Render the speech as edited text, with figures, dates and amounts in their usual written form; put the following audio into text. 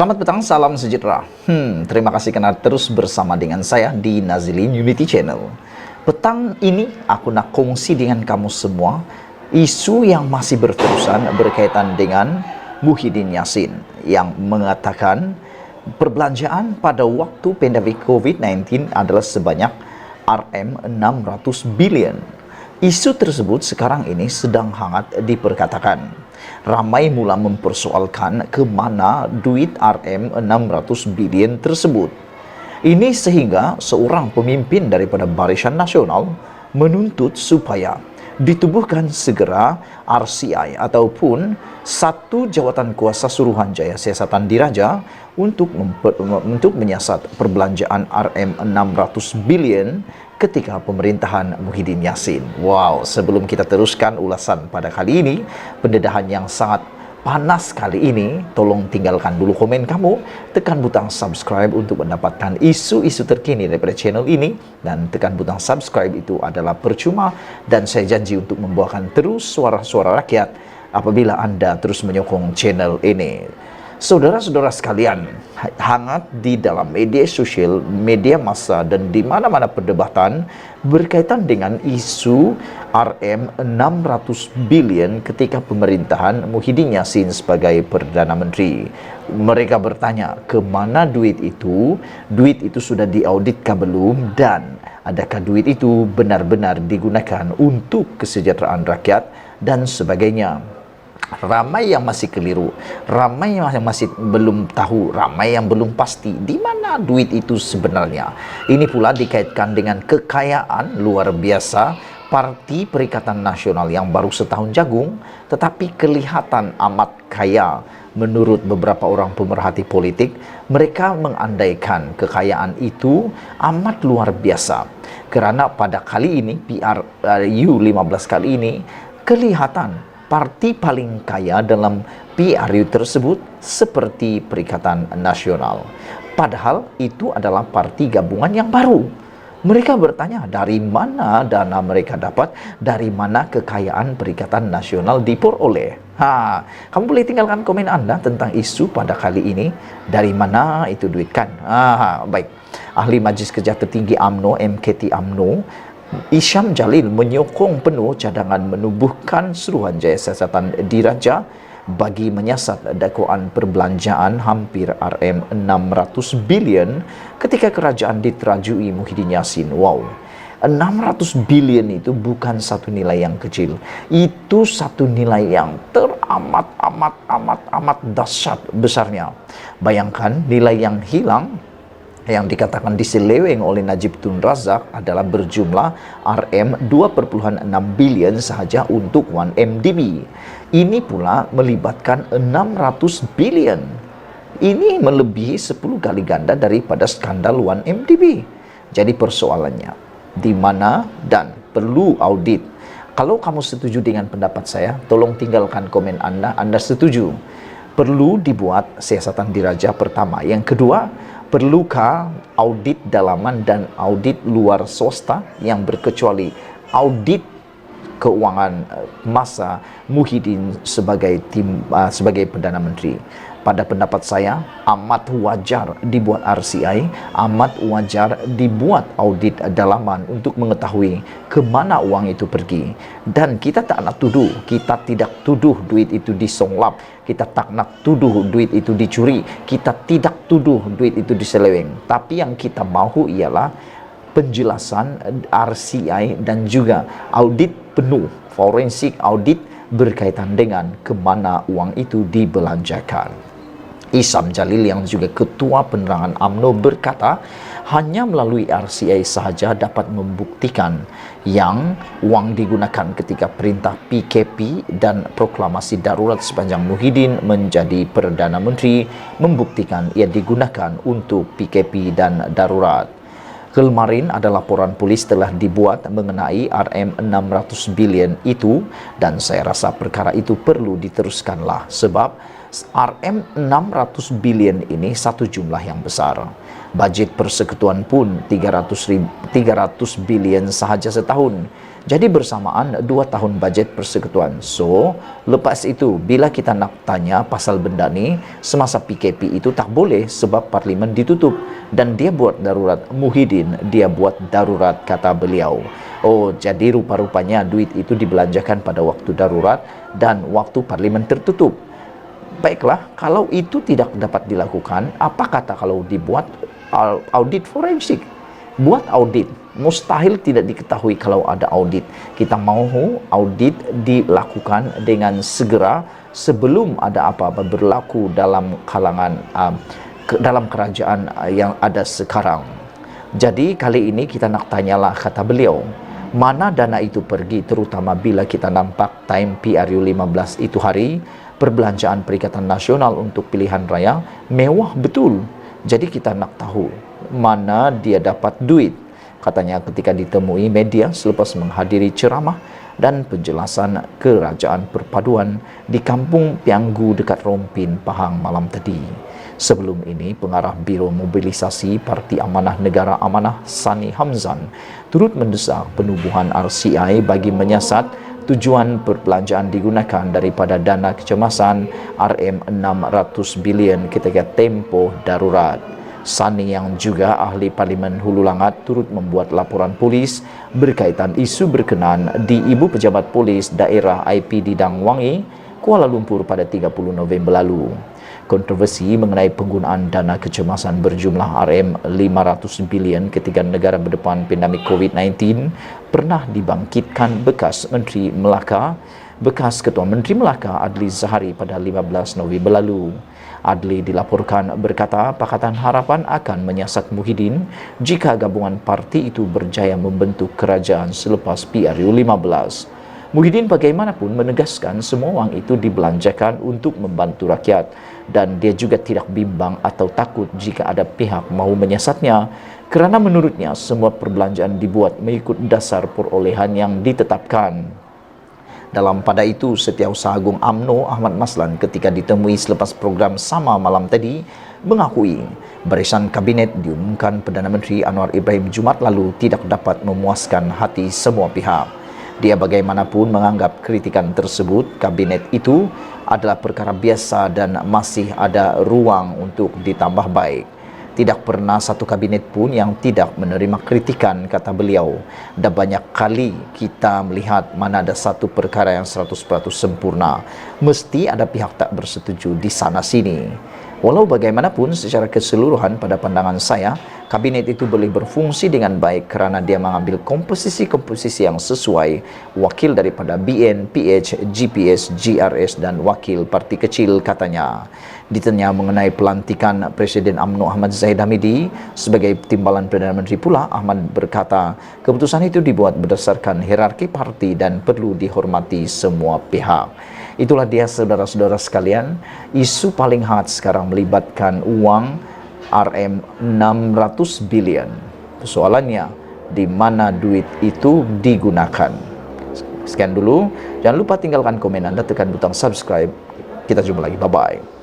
Selamat petang, salam sejahtera. Terima kasih karena terus bersama dengan saya di Nazilin Unity Channel. Petang ini aku nak kongsi dengan kamu semua isu yang masih berterusan berkaitan dengan Muhyiddin Yassin yang mengatakan perbelanjaan pada waktu pandemik COVID-19 adalah sebanyak Rm600 billion. Isu tersebut sekarang ini sedang hangat diperkatakan. Ramai mula mempersoalkan ke mana duit Rm600 billion tersebut. Ini sehingga seorang pemimpin daripada Barisan Nasional menuntut supaya ditubuhkan segera RCI ataupun satu jawatan kuasa Suruhanjaya Siasatan Diraja untuk menyiasat perbelanjaan Rm600 billion ketika pemerintahan Muhyiddin Yassin. Wow, sebelum kita teruskan ulasan pada kali ini, pendedahan yang sangat panas kali ini, tolong tinggalkan dulu komen kamu, tekan butang subscribe untuk mendapatkan isu-isu terkini daripada channel ini, dan tekan butang subscribe itu adalah percuma, dan saya janji untuk membawakan terus suara-suara rakyat apabila Anda terus menyokong channel ini. Saudara-saudara sekalian, hangat di dalam media sosial, media massa, dan di mana-mana perdebatan berkaitan dengan isu Rm600 billion ketika pemerintahan Muhyiddin Yassin sebagai Perdana Menteri. Mereka bertanya, ke mana duit itu? Duit itu sudah diaudit kah belum? Dan adakah duit itu benar-benar digunakan untuk kesejahteraan rakyat dan sebagainya? Ramai yang masih keliru, ramai yang masih belum tahu, ramai yang belum pasti di mana duit itu sebenarnya. Ini pula dikaitkan dengan kekayaan luar biasa Parti Perikatan Nasional yang baru setahun jagung, tetapi kelihatan amat kaya. Menurut beberapa orang pemerhati politik, mereka mengandaikan kekayaan itu amat luar biasa. Karena pada kali ini, PRU 15 kali ini, kelihatan parti paling kaya dalam PRU tersebut seperti Perikatan Nasional. Padahal itu adalah parti gabungan yang baru. Mereka bertanya, dari mana dana mereka dapat, dari mana kekayaan Perikatan Nasional diperoleh. Kamu boleh tinggalkan komen Anda tentang isu pada kali ini, dari mana itu duit kan? Baik. Ahli Majlis Kerja Tertinggi UMNO, MKT UMNO, Isyam Jalil menyokong penuh cadangan menubuhkan Suruhanjaya Siasatan Diraja bagi menyiasat dakwaan perbelanjaan hampir Rm600 billion ketika kerajaan diterajui Muhyiddin Yassin. Wow, 600 billion itu bukan satu nilai yang kecil. Itu satu nilai yang amat dahsyat besarnya. Bayangkan nilai yang hilang yang dikatakan diseleweng oleh Najib Tun Razak adalah berjumlah Rm2,6 billion sahaja untuk 1MDB. Ini pula melibatkan 600 billion. Ini melebihi 10 kali ganda daripada skandal 1MDB. Jadi persoalannya, di mana dan perlu audit. Kalau kamu setuju dengan pendapat saya, tolong tinggalkan komen Anda setuju. Perlu dibuat siasatan diraja pertama. Yang kedua, perlukah audit dalaman dan audit luar swasta yang berkecuali audit keuangan masa Muhyiddin sebagai Perdana Menteri? Pada pendapat saya, amat wajar dibuat RCI, amat wajar dibuat audit dalaman untuk mengetahui ke mana uang itu pergi. Dan kita tak nak tuduh, kita tidak tuduh duit itu disonglap, kita tak nak tuduh duit itu dicuri, kita tidak tuduh duit itu diseleweng. Tapi yang kita mahu ialah penjelasan RCI dan juga audit penuh, forensik audit berkaitan dengan kemana uang itu dibelanjakan. Isyam Jalil yang juga Ketua Penerangan UMNO berkata, hanya melalui RCI sahaja dapat membuktikan yang uang digunakan ketika perintah PKP dan proklamasi darurat sepanjang Muhyiddin menjadi Perdana Menteri, membuktikan ia digunakan untuk PKP dan darurat. Kemarin ada laporan polis telah dibuat mengenai Rm600 billion itu, dan saya rasa perkara itu perlu diteruskanlah sebab RM 600 billion ini satu jumlah yang besar. Budget persekutuan pun 300 billion sahaja setahun. Jadi bersamaan 2 tahun budget persekutuan. So, lepas itu bila kita nak tanya pasal benda ni, semasa PKP itu tak boleh sebab parlimen ditutup dan dia buat darurat. Muhyiddin dia buat darurat, kata beliau. Oh, jadi rupa-rupanya duit itu dibelanjakan pada waktu darurat dan waktu parlimen tertutup. Baiklah, kalau itu tidak dapat dilakukan, apa kata kalau dibuat audit forensik? Buat audit, mustahil tidak diketahui kalau ada audit. Kita mahu audit dilakukan dengan segera sebelum ada apa-apa berlaku dalam kalangan dalam kerajaan yang ada sekarang. Jadi kali ini kita nak tanyalah, kata beliau, mana dana itu pergi, terutama bila kita nampak time PRU 15 itu hari perbelanjaan Perikatan Nasional untuk pilihan raya mewah betul. Jadi kita nak tahu mana dia dapat duit. Katanya ketika ditemui media selepas menghadiri ceramah dan penjelasan kerajaan perpaduan di Kampung Pianggu dekat Rompin, Pahang malam tadi. Sebelum ini, pengarah Biro Mobilisasi Parti Amanah Negara Amanah Sani Hamzan turut mendesak penubuhan RCI bagi menyiasat tujuan perbelanjaan digunakan daripada dana kecemasan RM 600 bilion ketika tempoh darurat. Sani yang juga ahli Parlimen Hulu Langat turut membuat laporan polis berkaitan isu berkenaan di Ibu Pejabat Polis Daerah IP di Dangwangi, Kuala Lumpur pada 30 November lalu. Kontroversi mengenai penggunaan dana kecemasan berjumlah RM 500 bilion ketika negara berdepan pandemik COVID-19 pernah dibangkitkan bekas Ketua Menteri Melaka Adli Zahari pada 15 November lalu. Adli dilaporkan berkata Pakatan Harapan akan menyiasat Muhyiddin jika gabungan parti itu berjaya membentuk kerajaan selepas PRU 15. Muhyiddin bagaimanapun menegaskan semua wang itu dibelanjakan untuk membantu rakyat dan dia juga tidak bimbang atau takut jika ada pihak mahu menyiasatnya kerana menurutnya semua perbelanjaan dibuat mengikut dasar perolehan yang ditetapkan. Dalam pada itu, Setiausaha Agung UMNO Ahmad Maslan ketika ditemui selepas program Sama malam tadi mengakui barisan kabinet diumumkan Perdana Menteri Anwar Ibrahim Jumaat lalu tidak dapat memuaskan hati semua pihak. Dia bagaimanapun menganggap kritikan tersebut kabinet itu adalah perkara biasa dan masih ada ruang untuk ditambah baik. Tidak pernah satu kabinet pun yang tidak menerima kritikan, kata beliau. Dan banyak kali kita melihat mana ada satu perkara yang 100% sempurna, mesti ada pihak tak bersetuju di sana sini. Walau bagaimanapun secara keseluruhan pada pandangan saya, kabinet itu boleh berfungsi dengan baik kerana dia mengambil komposisi-komposisi yang sesuai, wakil daripada BN, PH, GPS, GRS dan wakil parti kecil, katanya. Ditanya mengenai pelantikan Presiden UMNO Ahmad Zahid Hamidi sebagai timbalan Perdana Menteri pula, Ahmad berkata keputusan itu dibuat berdasarkan hierarki parti dan perlu dihormati semua pihak. Itulah dia saudara-saudara sekalian, isu paling hangat sekarang melibatkan uang RM 600 bilion. Persoalannya, di mana duit itu digunakan? Sekian dulu, jangan lupa tinggalkan komen Anda, tekan butang subscribe. Kita jumpa lagi, bye-bye.